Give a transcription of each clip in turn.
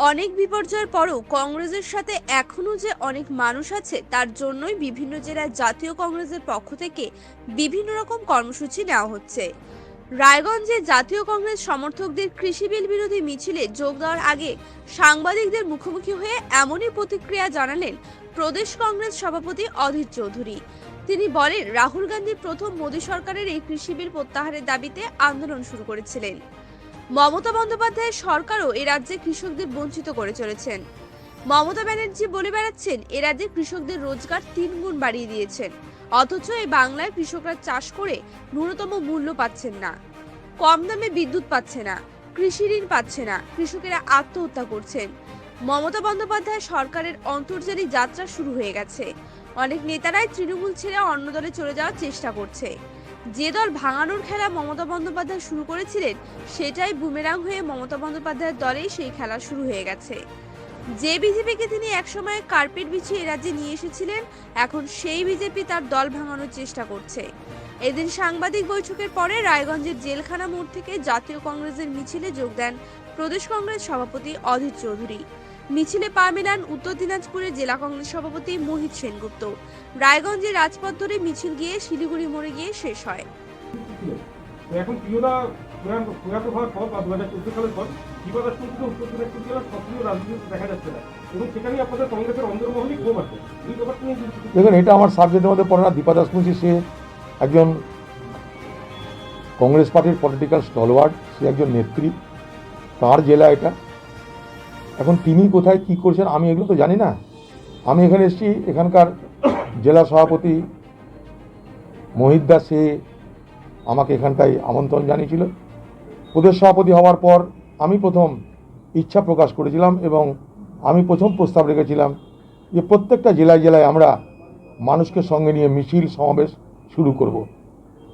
অনেক বিপর্যয়ের পরও কংগ্রেসের সাথে এখনো যে অনেক মানুষ আছে তার জন্যই বিভিন্ন জেলায় জাতীয় কংগ্রেসের পক্ষ থেকে বিভিন্ন রকম কর্মসূচি নেওয়া হচ্ছে। রায়গঞ্জে জাতীয় কংগ্রেস সমর্থকদের কৃষি বিল বিরোধী মিছিলে যোগ দেওয়ার আগে সাংবাদিকদের মুখোমুখি হয়ে এমনই প্রতিক্রিয়া জানালেন প্রদেশ কংগ্রেস সভাপতি অধীর চৌধুরী। তিনি বলেন, রাহুল গান্ধী প্রথম মোদী সরকারের এই কৃষি বিল প্রত্যাহারের দাবিতে আন্দোলন শুরু করেছিলেন। মমতা বন্দ্যোপাধ্যায়ের সরকারও এ রাজ্যে কৃষকদের বঞ্চিত করে চলেছেন। মমতা ব্যানার্জি বলে বেড়াচ্ছেন এ রাজ্যে কৃষকদের রোজগার 3 গুণ বাড়িয়ে দিয়েছেন, অথচ এই বাংলায় কৃষকরা চাষ করে ন্যূনতম মূল্য পাচ্ছেন না, কম দামে বিদ্যুৎ পাচ্ছে না, কৃষি ঋণ পাচ্ছে না, কৃষকেরা আত্মহত্যা করছেন। মমতা বন্দ্যোপাধ্যায় সরকারের অন্তর্জালী যাত্রা শুরু হয়ে গেছে। অনেক নেতারাই তৃণমূল ছেড়ে অন্য দলে চলে যাওয়ার চেষ্টা করছে। যে দল ভাঙানোর খেলা মমতা বন্দ্যোপাধ্যায় শুরু করেছিলেন সেটাই বুমেরাং হয়ে মমতা বন্দ্যোপাধ্যায়ের দলেই সেই খেলা শুরু হয়ে গেছে। যে বিজেপিকে তিনি একসময় কার্পেট বিছিয়ে রাজ্যে নিয়ে এসেছিলেন, এখন সেই বিজেপি তার দল ভাঙানোর চেষ্টা করছে। এদিন সাংবাদিক বৈঠকের পরে রায়গঞ্জের জেলখানা মোড় থেকে জাতীয় কংগ্রেসের মিছিলে যোগ দেন প্রদেশ কংগ্রেস সভাপতি অধীর চৌধুরী। মিছিলে পা মেলান উত্তর দিনাজপুরের জেলা কংগ্রেস সভাপতি মোহিত সেনগুপ্ত। রায়গঞ্জের রাজপথ ধরে মিছিল গিয়ে শিলিগুড়ি মোড়ে গিয়ে শেষ হয়। এখন প্রিয়দা প্রয়াত হওয়ার পর বা 2014 সালের পর বিবাদ চলছিল উত্তর দিনাজপুর জেলার সক্রিয় রাজনীতি দেখা যাচ্ছে না, এবং সেখানেই আপনাদের কংগ্রেসের অন্তর্মহলই ক্ষোভ আছে। এই ব্যাপারটা নিয়ে দেখুন, এটা আমার সাবজেক্টের মধ্যে পড়ে না। দীপা দাসমুন্সি সে একজন কংগ্রেস পার্টির পলিটিক্যাল স্টলওয়ার্ড, সে একজন নেত্রী, তার জেলা এটা। এখন তিনি কোথায় কি করছেন আমি এগুলো তো জানি না। আমি এখানে এসেছি, এখানকার জেলা সভাপতি মোহিত দাস সে আমাকে এখানটায় আমন্ত্রণ জানিয়েছিল। প্রদেশ সভাপতি হওয়ার পর আমি প্রথম ইচ্ছা প্রকাশ করেছিলাম এবং আমি প্রথম প্রস্তাব রেখেছিলাম যে প্রত্যেকটা জেলায় জেলায় আমরা মানুষকে সঙ্গে নিয়ে মিছিল সমাবেশ শুরু করব।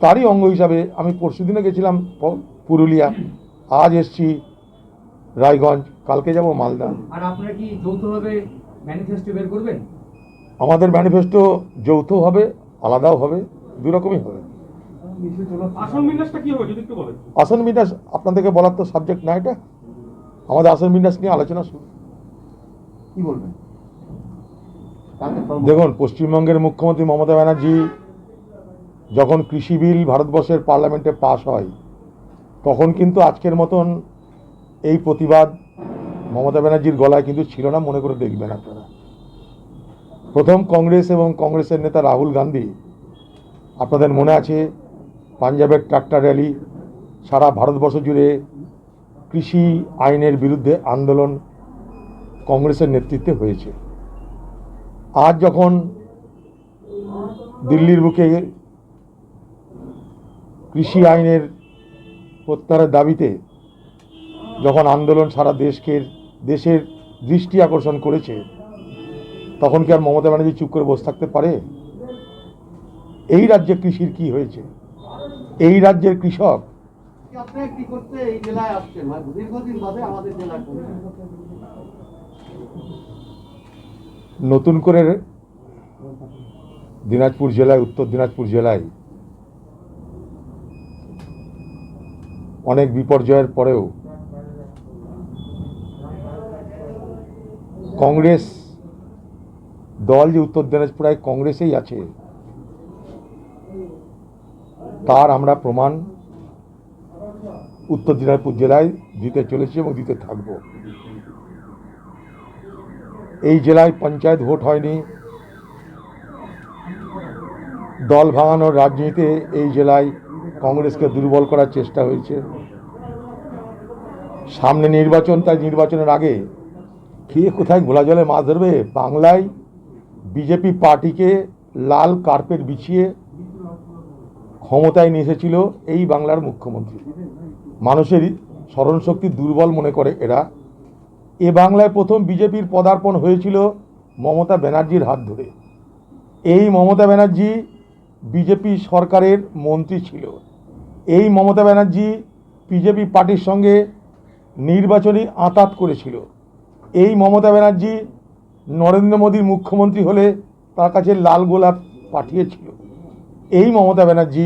তারই অঙ্গ হিসাবে আমি পরশুদিনে গেছিলাম পুরুলিয়া, আজ এসছি রায়গঞ্জ, কালকে যাব মালদা। আর আপনারা কি যৌথভাবে ম্যানিফেস্টো বের করবেন? আমাদের ম্যানিফেস্টো যৌথ হবে, আলাদাও হবে, দুই রকমই হবে। আসন বিন্যাসটা কি হবে যদি একটু বলেন? আসন বিন্যাস আপনাদেরকে বলার তো সাবজেক্ট না, এটা আমাদের আসন বিন্যাস নিয়ে আলোচনা শুরু। কি বলবেন? দেখুন, পশ্চিমবঙ্গের মুখ্যমন্ত্রী মমতা ব্যানার্জি যখন কৃষি বিল ভারতবর্ষের পার্লামেন্টে পাস হয় তখন কিন্তু আজকের মতন এই প্রতিবাদ মমতা ব্যানার্জির গলায় কিন্তু ছিল না, মনে করে দেখবেন আপনারা। প্রথম কংগ্রেস এবং কংগ্রেসের নেতা রাহুল গান্ধী, আপনাদের মনে আছে পাঞ্জাবের ট্রাক্টর র্যালি, সারা ভারতবর্ষ জুড়ে কৃষি আইনের বিরুদ্ধে আন্দোলন কংগ্রেসের নেতৃত্বে হয়েছে। আজ যখন দিল্লির বুকে কৃষি আইনের প্রত্যাহারের দাবিতে যখন আন্দোলন সারা দেশের দৃষ্টি আকর্ষণ করেছে, তখন কি আর মমতা ব্যানার্জি চুপ করে বসে থাকতে পারে? এই রাজ্যে কৃষির কি হয়েছে? এই রাজ্যের কৃষক নতুন করে দিনাজপুর জেলায়, উত্তর দিনাজপুর জেলায় অনেক বিপর্যয়ের পরেও কংগ্রেস দল যে উত্তর দিনাজপুরে কংগ্রেসেই আছে তার আমরা প্রমাণ উত্তর দিনাজপুর জেলায় দিতে চলেছি এবং দিতে থাকব। এই জেলায় পঞ্চায়েত ভোট হয়নি, দল ভাঙানোর রাজনীতিতে এই জেলায় কংগ্রেসকে দুর্বল করার চেষ্টা হয়েছে। সামনে নির্বাচন, তাই নির্বাচনের আগে কে কোথায় ঘোলা জলে মাছ ধরবে? বাংলায় বিজেপি পার্টিকে লাল কার্পেট বিছিয়ে ক্ষমতায় নিয়ে এসেছিল এই বাংলার মুখ্যমন্ত্রী। মানুষের স্মরণশক্তি দুর্বল মনে করে এরা। এ বাংলায় প্রথম বিজেপির পদার্পণ হয়েছিল মমতা ব্যানার্জির হাত ধরে। এই মমতা ব্যানার্জি বিজেপি সরকারের মন্ত্রী ছিল। এই মমতা ব্যানার্জি বিজেপি পার্টির সঙ্গে নির্বাচনী আঁতাত করেছিল। এই মমতা ব্যানার্জি নরেন্দ্র মোদীর মুখ্যমন্ত্রী হলে তার কাছে লাল গোলাপ পাঠিয়েছিল। এই মমতা ব্যানার্জি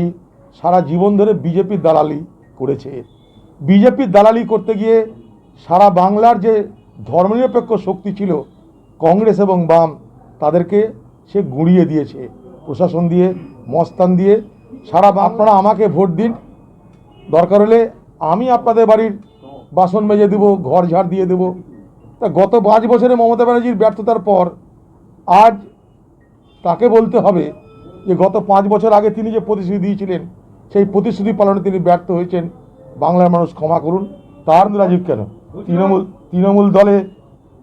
সারা জীবন ধরে বিজেপির দালালি করেছে। বিজেপির দালালি করতে গিয়ে সারা বাংলার যে ধর্মনিরপেক্ষ শক্তি ছিল কংগ্রেস এবং বাম, তাদেরকে সে গুঁড়িয়ে দিয়েছে প্রশাসন দিয়ে, মস্তান দিয়ে। আপনারা আমাকে ভোট দিন, দরকার হলে আমি আপনাদের বাড়ির বাসন মেজে দেবো, ঘর ঝাড় দিয়ে দেবো। তা গত 5 বছরে মমতা ব্যানার্জির ব্যর্থতার পর আজ তাকে বলতে হবে যে গত 5 বছর আগে তিনি যে প্রতিশ্রুতি দিয়েছিলেন সেই প্রতিশ্রুতি পালনে তিনি ব্যর্থ হয়েছেন। বাংলার মানুষ ক্ষমা করুন। তার রাজীব কেন তৃণমূল দলে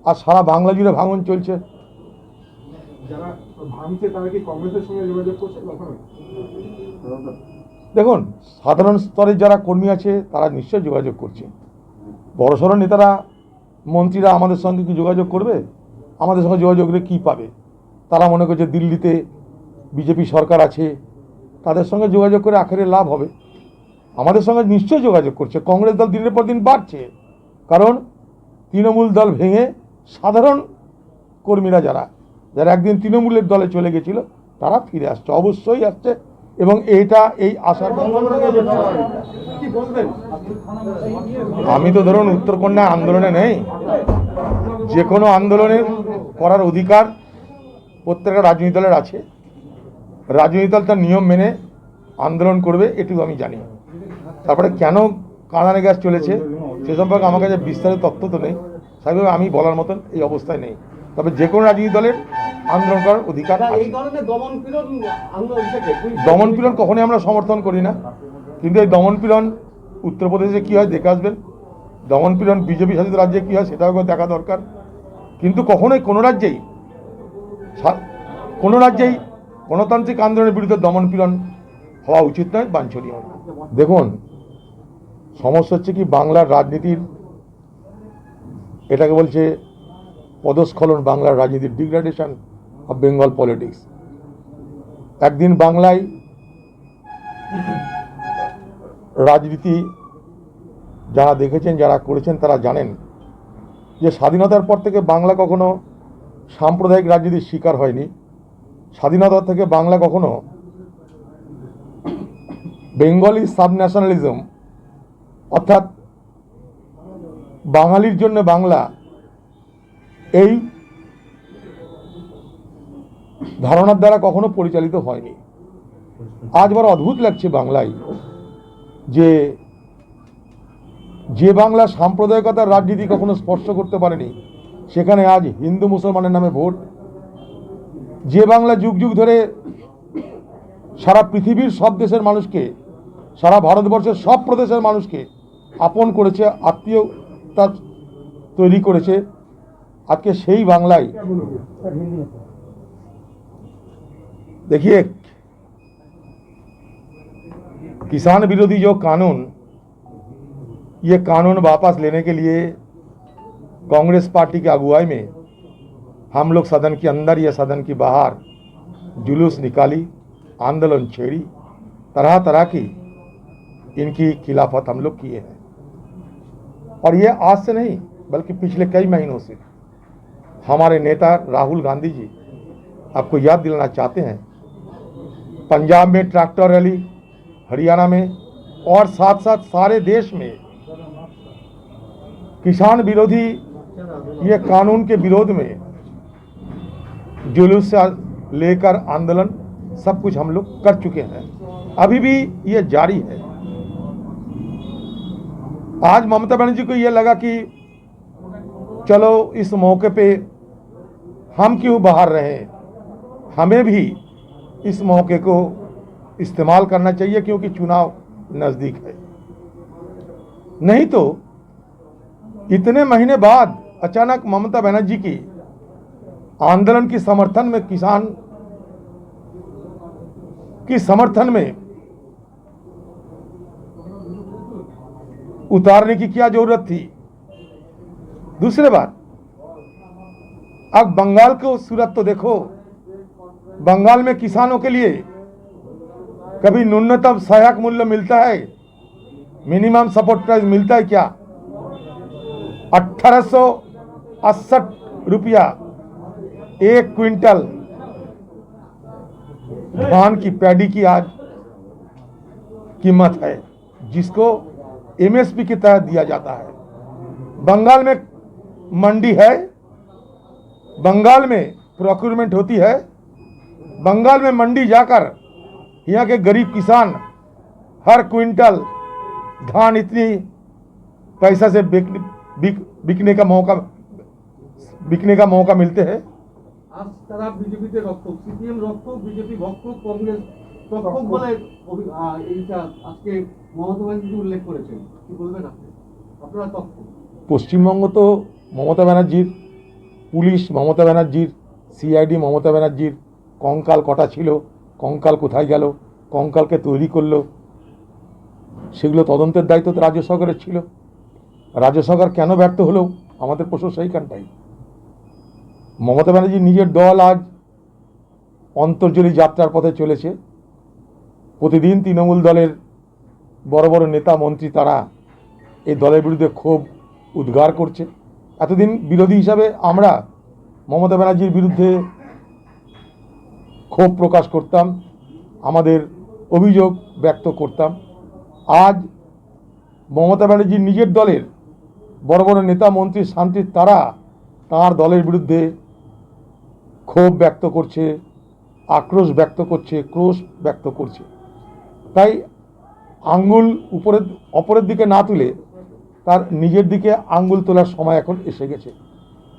আর সারা বাংলা জুড়ে ভাঙন চলছে। যারা ভাঙছে তারা কি কংগ্রেসের সঙ্গে যোগাযোগ করছে? দেখুন, সাধারণ স্তরের যারা কর্মী আছে তারা নিশ্চয়ই যোগাযোগ করছে। বড়সড় নেতারা, মন্ত্রীরা আমাদের সঙ্গে কি যোগাযোগ করবে? আমাদের সঙ্গে যোগাযোগ করে কী পাবে? তারা মনে করছে দিল্লিতে বিজেপি সরকার আছে, তাদের সঙ্গে যোগাযোগ করে আখেরে লাভ হবে। আমাদের সঙ্গে নিশ্চয়ই যোগাযোগ করছে। কংগ্রেস দল দিনের পর দিন বাড়ছে, কারণ তৃণমূল দল ভেঙে সাধারণ কর্মীরা যারা একদিন তৃণমূলের দলে চলে গেছিল তারা ফিরে আসছে, অবশ্যই আসছে। এবং এই আশার আমি তো ধরুন উত্তরকন্যা আন্দোলনে নেই। যে কোনো আন্দোলনের করার অধিকার প্রত্যেকটা রাজনৈতিক দলের আছে। রাজনৈতিক দল তার নিয়ম মেনে আন্দোলন করবে, এটুকু আমি জানি। তারপরে কেন কাঁদানে গ্যাস চলেছে সে সম্পর্কে আমার কাছে বিস্তারিত তথ্য তো নেই, স্বাভাবিক আমি বলার মতন এই অবস্থায় নেই। তবে যে কোনো রাজনৈতিক দলের আন্দোলন করার অধিকার আছে। দমনপীড়ন কখনোই আমরা সমর্থন করি না, কিন্তু এই দমনপীড়ন উত্তরপ্রদেশে কী হয় দেখে আসবেন। দমনপীড়ন বিজেপি শাসিত রাজ্যে কী হয় সেটাও দেখা দরকার। কিন্তু কখনোই কোনো রাজ্যেই গণতান্ত্রিক আন্দোলনের বিরুদ্ধে দমনপীড়ন হওয়া উচিত নয়, বাঞ্ছনীয়। দেখুন, সমস্যা হচ্ছে কি, বাংলার রাজনীতির এটাকে বলছে পদস্খলন, বাংলার রাজনীতির ডিগ্রেডেশন অফ বেঙ্গল পলিটিক্স। একদিন বাংলায় রাজনীতি যারা দেখেছেন, যারা করেছেন, তারা জানেন যে স্বাধীনতার পর থেকে বাংলা কখনো সাম্প্রদায়িক রাজনীতির শিকার হয়নি। স্বাধীনতা থেকে বাংলা কখনো বেঙ্গলি সাবন্যাশনালিজম, অর্থাৎ বাঙালির জন্য বাংলা, এই ধারণার দ্বারা কখনো পরিচালিত হয়নি। আজ বড় অদ্ভুত লাগছে বাংলায় যে বাংলা সাম্প্রদায়িকতার রাজনীতি কখনো স্পর্শ করতে পারেনি, সেখানে আজ হিন্দু মুসলমানের নামে ভোট। যে বাংলা যুগ যুগ ধরে সারা পৃথিবীর সব দেশের মানুষকে, সারা ভারতবর্ষের সব প্রদেশের মানুষকে আপন করেছে, আত্মীয়তা তৈরি করেছে, আজকে সেই बांग्लाय देखिए किसान विरोधी जो कानून, ये कानून वापस लेने के लिए कांग्रेस पार्टी की अगुवाई में हम लोग सदन के अंदर या सदन के बाहर जुलूस निकाली, आंदोलन छेड़ी, तरह तरह की इनकी खिलाफत हम लोग किए हैं। और ये आज से नहीं बल्कि पिछले कई महीनों से हमारे नेता राहुल गांधी जी आपको याद दिलाना चाहते हैं, पंजाब में ट्रैक्टर रैली, हरियाणा में और साथ साथ सारे देश में किसान विरोधी ये कानून के विरोध में जुलूस से लेकर आंदोलन सब कुछ हम लोग कर चुके हैं, अभी भी ये जारी है। आज ममता बनर्जी को ये लगा कि चलो इस मौके पे हम क्यों बाहर रहे, हमें भी इस मौके को इस्तेमाल करना चाहिए क्योंकि चुनाव नज़दीक है। नहीं तो इतने महीने बाद अचानक ममता बनर्जी की आंदोलन के समर्थन में, किसान की समर्थन में उतारने की क्या जरूरत थी। दूसरी बात, अब बंगाल को सूरत तो देखो, बंगाल में किसानों के लिए कभी न्यूनतम सहायक मूल्य मिलता है, मिनिमम सपोर्ट प्राइस मिलता है क्या? 1868 रुपया एक क्विंटल धान की पैडी की आज कीमत है, जिसको एमएसपी के तहत दिया जाता है। बंगाल में मंडी है, बंगाल में प्रोक्योरमेंट होती है, बंगाल में मंडी जाकर यहाँ के गरीब किसान हर क्विंटल धान इतनी पैसा से बिकने का मौका मिलते हैं। আজ তারা বিজেপিতে রক্ষক, সিপিএম রক্ষক, বিজেপি ভক্ষক, কংগ্রেস রক্ষক বলে এইটা আজকে মমতা ব্যানার্জি উল্লেখ করেছেন। কি বলবেন আপনি? আপনারা তথ্য পশ্চিমবঙ্গ তো মমতা ব্যানার্জির, পুলিশ মমতা ব্যানার্জির, সিআইডি মমতা ব্যানার্জির। কঙ্কাল কটা ছিল, কঙ্কাল কোথায় গেল, কঙ্কালকে তৈরি করলো, সেগুলো তদন্তের দায়িত্ব তো রাজ্য সরকারের ছিল। রাজ্য সরকার কেন ব্যর্থ হলো আমাদের প্রশ্ন সেইখানটাই। মমতা ব্যানার্জি নিজের দল আজ অন্তর্জলি যাত্রার পথে চলেছে। প্রতিদিন তৃণমূল দলের বড় বড় নেতা মন্ত্রী তারা এই দলের বিরুদ্ধে ক্ষোভ উদ্গার করছে। এতদিন বিরোধী হিসাবে আমরা মমতা ব্যানার্জির বিরুদ্ধে ক্ষোভ প্রকাশ করতাম, আমাদের অভিযোগ ব্যক্ত করতাম। আজ মমতা ব্যানার্জির নিজের দলের বড় বড় নেতা মন্ত্রী শান্তি তারা তার দলের বিরুদ্ধে ক্ষোভ ব্যক্ত করছে, আক্রোশ ব্যক্ত করছে, ক্রোশ ব্যক্ত করছে। তাই আঙ্গুল অপরের দিকে না তুলে তার নিজের দিকে আঙ্গুল তোলার সময় এখন এসে গেছে।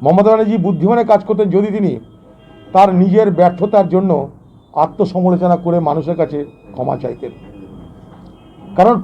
মমতা ব্যানার্জি বুদ্ধিমানে কাজ করতেন যদি তিনি তার নিজের ব্যর্থতার জন্য আত্মসমালোচনা করে মানুষের কাছে ক্ষমা চাইতেন। কারণ